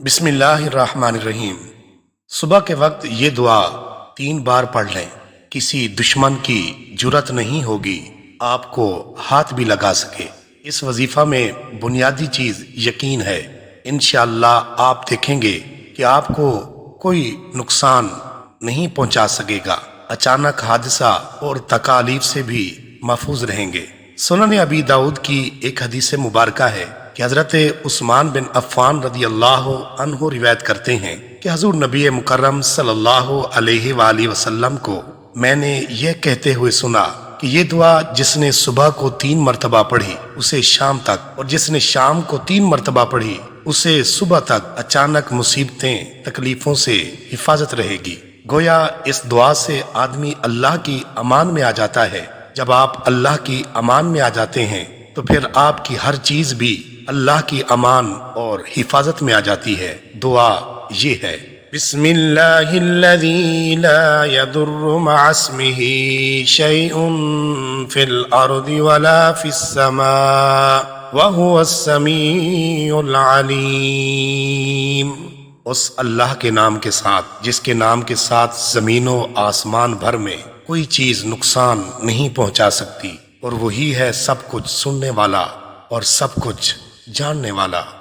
बिस्मिल्लाहिर्रहमानिर्रहीम। सुबह के वक्त ये दुआ 3 बार पढ़ लें। किसी दुश्मन की जुरत नहीं होगी आपको हाथ भी लगा सके। इस वजीफा में बुनियादी चीज यकीन है। इंशाअल्लाह आप देखेंगे कि आपको कोई नुकसान नहीं पहुंचा सकेगा। अचानक हादसा और तकालीफ से भी महफूज रहेंगे। सुनन अबी दाऊद की एक हदीस मुबारका है कि हजरत उस्मान बिन अफ़्फ़ान रदी अल्लाह अन्हु रिवायत करते हैं कि हजूर नबी मुकर्रम सल्लल्लाहु अलैहि वसल्लम को मैंने यह कहते हुए सुना कि ये दुआ जिसने सुबह को 3 मरतबा पढ़ी उसे शाम तक, और जिसने शाम को 3 मरतबा पढ़ी उसे सुबह तक अचानक मुसीबतें तकलीफों से हिफाजत रहेगी। गोया इस दुआ से आदमी अल्लाह की अमान में आ जाता है। जब आप अल्लाह की अमान में आ जाते हैं तो फिर आपकी हर चीज भी अल्लाह की अमान और हिफाजत में आ जाती है। दुआ ये है, बिस्मिल्लाहिल्लज़ी ला यदुर्रु मअ इस्मिही शैउन फिल अर्दि वला फिस समा व हुवस समीउल अलीम। उस अल्लाह के नाम के साथ जिसके नाम के साथ जमीनों आसमान भर में कोई चीज नुकसान नहीं पहुंचा सकती, और वही है सब कुछ सुनने वाला और सब कुछ जानने वाला।